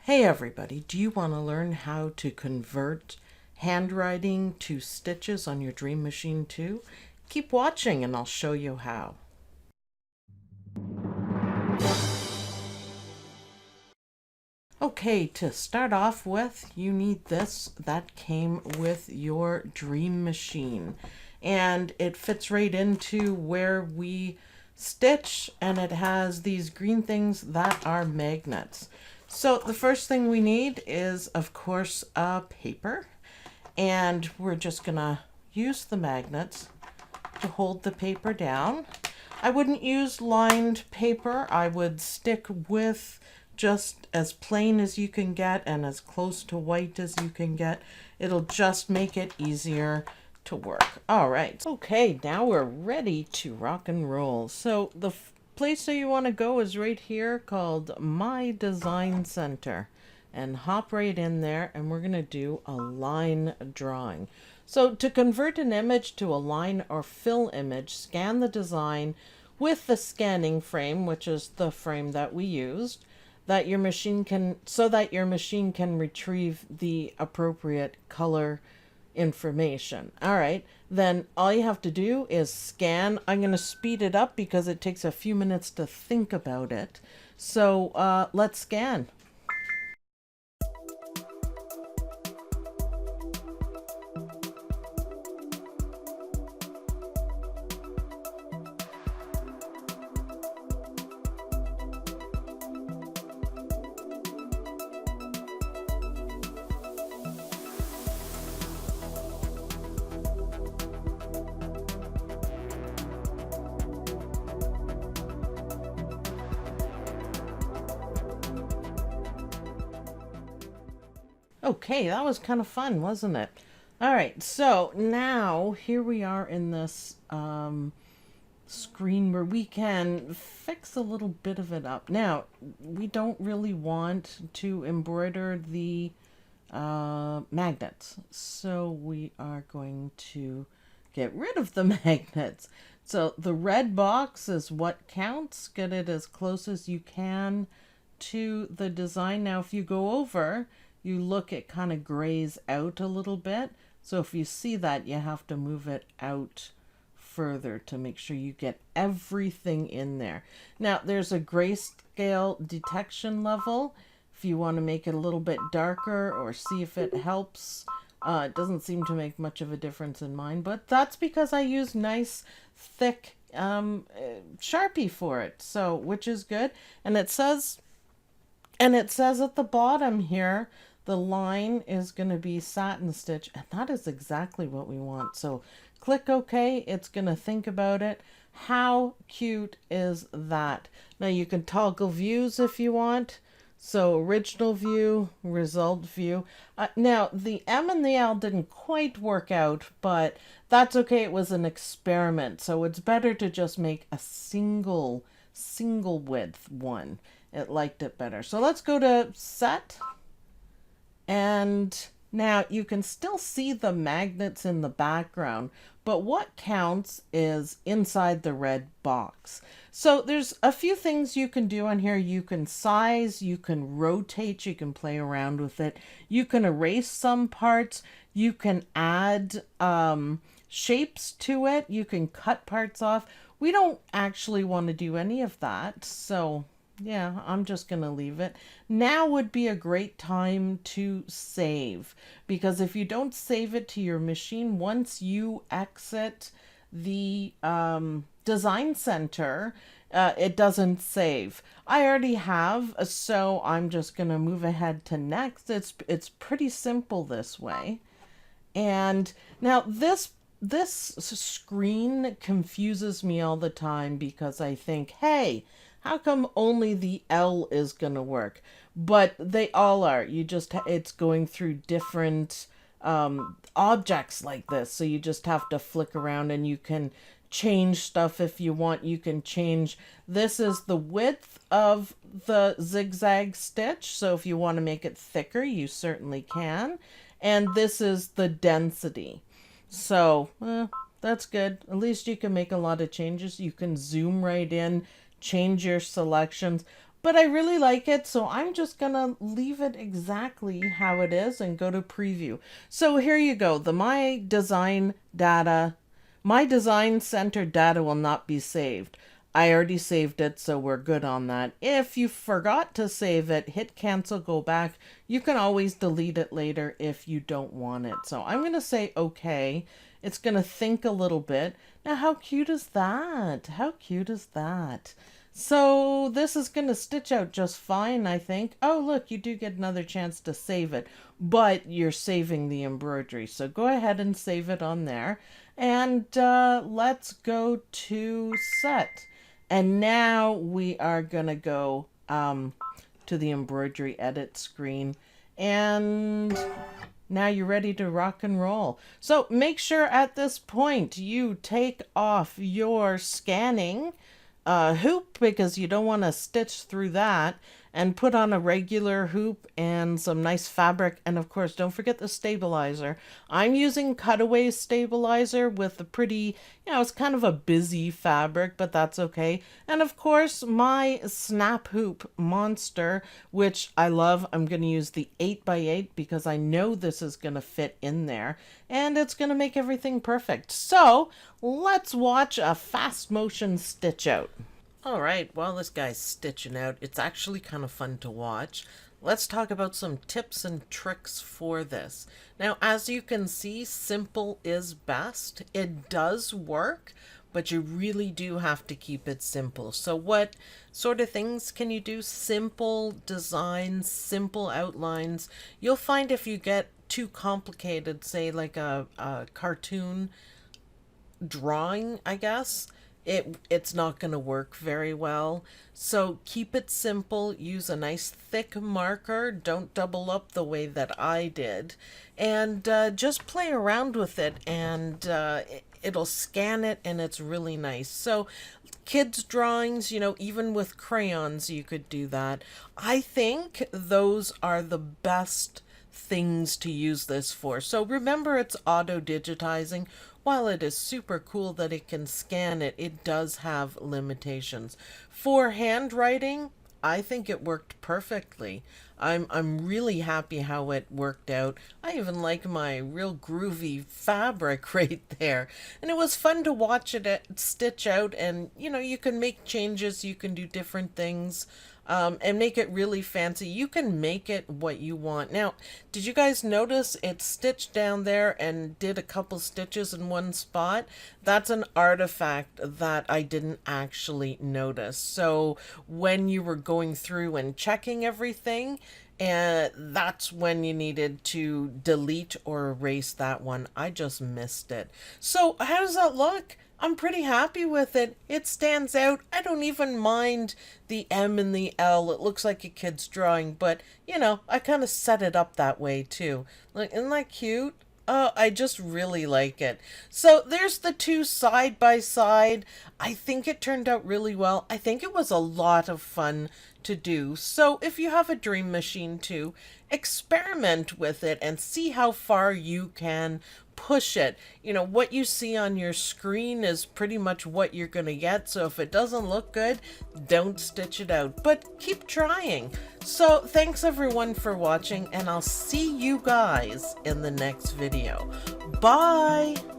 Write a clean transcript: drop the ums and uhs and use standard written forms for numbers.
Hey everybody, do you want to learn how to convert handwriting to stitches on your Dream Machine too? Keep watching and I'll show you how. Okay, to start off with, you need this. That came with your Dream Machine. And it fits right into where we stitch, and it has these green things that are magnets. So the first thing we need is, of course, a paper. And we're just gonna use the magnets to hold the paper down. I wouldn't use lined paper. I would stick with just as plain as you can get and as close to white as you can get. It'll just make it easier to work. All right. Okay, now we're ready to rock and roll. So the place that you want to go is right here called My Design Center. And hop right in there, and we're going to do a line drawing. So to convert an image to a line or fill image, scan the design with the scanning frame, which is the frame that we used, that your machine can retrieve the appropriate color information. All right, then all you have to do is scan. I'm going to speed it up because it takes a few minutes to think about it. So let's scan. Okay, that was kind of fun, wasn't it? All right, so now here we are in this screen where we can fix a little bit of it up. Now, we don't really want to embroider the magnets, so we are going to get rid of the magnets. So the red box is what counts. Get it as close as you can to the design. Now, if you go over, you look, it kind of grays out a little bit. So if you see that, you have to move it out further to make sure you get everything in there. Now, there's a grayscale detection level. If you want to make it a little bit darker or see if it helps, it doesn't seem to make much of a difference in mine, but that's because I use nice, thick Sharpie for it, so which is good. And it says at the bottom here, the line is going to be satin stitch, and that is exactly what we want. So click OK. It's going to think about it. How cute is that? Now you can toggle views if you want. So original view, result view. Now the M and the L didn't quite work out, but that's okay. It was an experiment. So it's better to just make a single width one. It liked it better. So let's go to set. And now you can still see the magnets in the background, but what counts is inside the red box. So there's a few things you can do on here. You can size, you can rotate, you can play around with it. You can erase some parts. You can add shapes to it. You can cut parts off. We don't actually want to do any of that. So yeah, I'm just going to leave it. Now would be a great time to save, because if you don't save it to your machine, once you exit the design center, it doesn't save. I already have, so I'm just going to move ahead to next. It's pretty simple this way. And now this screen confuses me all the time because I think, hey, how come only the L is going to work? But they all are. It's going through different objects like this. So you just have to flick around and you can change stuff if you want. You can change, this is the width of the zigzag stitch. So if you want to make it thicker, you certainly can. And this is the density. So that's good. At least you can make a lot of changes. You can zoom right in, change your selections. but I really like it, so I'm just gonna leave it exactly how it is and go to preview. So here you go. My design center data will not be saved. I already saved it, so we're good on that. If you forgot to save it, hit cancel, go back. You can always delete it later if you don't want it. So I'm going to say okay. It's going to think a little bit. Now, how cute is that? How cute is that? So this is going to stitch out just fine, I think. Oh, look, you do get another chance to save it, but you're saving the embroidery. So go ahead and save it on there. And let's go to set. And now we are going to go to the embroidery edit screen. And now you're ready to rock and roll. So make sure at this point you take off your scanning hoop, because you don't want to stitch through that, and put on a regular hoop and some nice fabric. And of course, don't forget the stabilizer. I'm using cutaway stabilizer with a pretty, it's kind of a busy fabric, but that's okay. And of course, my snap hoop monster, which I love. I'm going to use the 8x8 because I know this is going to fit in there and it's going to make everything perfect. So let's watch a fast motion stitch out. All right, while this guy's stitching out, it's actually kind of fun to watch. Let's talk about some tips and tricks for this. Now, as you can see, simple is best. It does work, but you really do have to keep it simple. So what sort of things can you do? Simple designs, simple outlines. You'll find if you get too complicated, say like a cartoon drawing, I guess, it's not going to work very well. So keep it simple. Use a nice thick marker. Don't double up the way that I did. And just play around with it, and it'll scan it, and it's really nice. So kids' drawings, even with crayons, you could do that. I think those are the best things to use this for. So remember, it's auto digitizing. While it is super cool that it can scan it, it does have limitations. For handwriting, I think it worked perfectly. I'm really happy how it worked out. I even like my real groovy fabric right there. And it was fun to watch it stitch out, and you can make changes, you can do different things. And make it really fancy. You can make it what you want. Now, did you guys notice it stitched down there and did a couple stitches in one spot? That's an artifact that I didn't actually notice. So when you were going through and checking everything, and that's when you needed to delete or erase that one. I just missed it. So how does that look? I'm pretty happy with it. It stands out. I don't even mind the M and the L. It looks like a kid's drawing, but I kind of set it up that way too. Like, isn't that cute? Oh, I just really like it. So there's the two side by side. I think it turned out really well. I think it was a lot of fun to do. So if you have a dream machine too, experiment with it and see how far you can push it. What you see on your screen is pretty much what you're going to get. So if it doesn't look good, don't stitch it out, but keep trying. So thanks everyone for watching, and I'll see you guys in the next video. Bye.